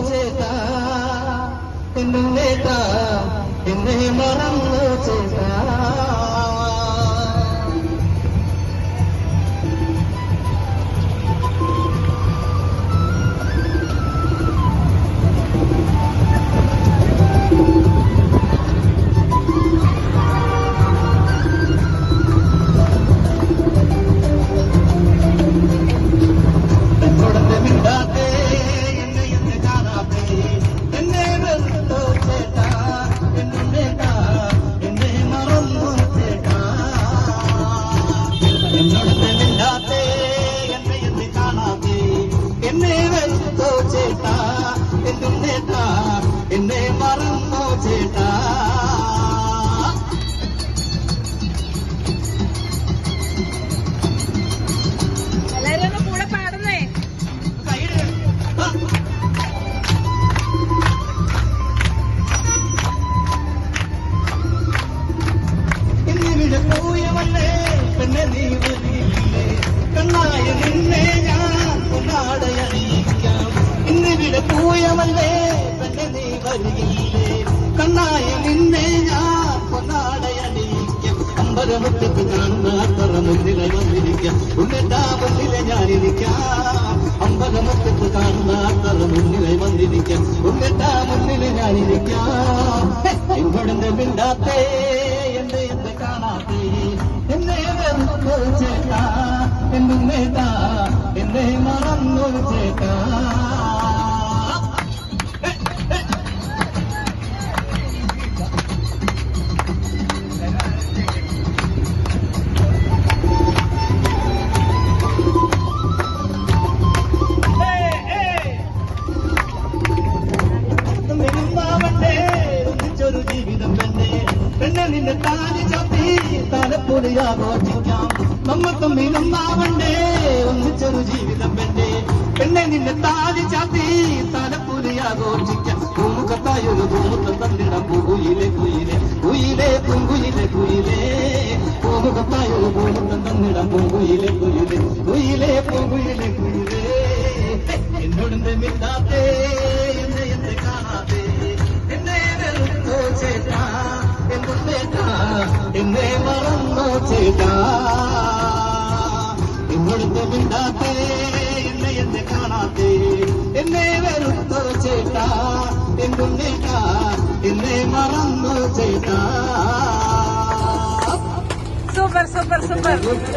ചേട്ടാ എന്നേട്ടാ എന്നെ മറന്നു ചേട്ടാ എന്നെ മറന്നോ ചേട്ടാ എല്ലാരും കൂടെ പാടുന്നേ എന്നിവിടെ പോയവല്ലേ പെണ്ണെ നീ വരില്ലേ കണ്ണായ നിന്നെ ഞാൻ കൊണ്ടാടയറിയിക്കാം എന്നിവിടെ പോയവല്ലേ വരികില്ലേ കണ്ണായ നിന്നെ ഞാൻ പൊന്നാടയണിയിക്കാം അമ്പലമുറ്റത്ത് കാണുന്ന അത്ര മുന്നിലെ വന്നിരിക്കാം ഉന്നിട്ടാ മുന്നിലെ ഞാനിരിക്കാം അമ്പലമുറ്റത്ത് കാണുന്ന അത്ര മുന്നിലെ വന്നിരിക്കാം ഉന്നിട്ടാ മുന്നിലെ ഞാനിരിക്കാം എങ്ങോടെന്റെ മിണ്ടാത്തേ എന്റെ കാണാത്തേ എന്നെ വെറുത്തു ചേട്ടാ എന്നുന്നേട്ടാ എന്നെ മറന്നു ചേട്ടാ ഒന്നിച്ചൊരു ജീവിതം പെണ്ണെ പെണ്ണെ നിന്നെ താലി ചാത്തി താലപ്പൊലി ആഘോഷിക്കാം നമ്മൾ തമ്മിലൊന്നാവണ്ടേ ഒന്നിച്ചൊരു ജീവിതം പെണ്ണെ പെണ്ണെ നിന്നെ താലി ചാത്തി താലപ്പൊലി ആഘോഷിക്കാം പൂമുഖത്തായൊരു പൂമുഖം തന്നിടം കുയിലെ കുയിലെ കുയിലെ പൂങ്കുയിലെ കുയിലെ പൂമുഖത്തായൊരു പൂമുഖം തന്നിടം പൂങ്കുയിലെ കുയിലെ കുയിലെ പൂങ്കുയിലെ കുയിലെ എന്നോടെന്റെ മിണ്ടാത്തേ എന്നെ കാണാത്തേ ചേട്ടാ എന്നെ മറന്നോ ചേട്ടാ ഇവിടുത്തെ മിണ്ടാത്തേ എന്നെ കാണാത്തേ എന്നെ വെറുത്തോ ചേട്ടാ എന്നുന്നേട്ടാ എന്നെ മറന്നോ ചേട്ടാ സൂപ്പർ സൂപ്പർ സൂപ്പർ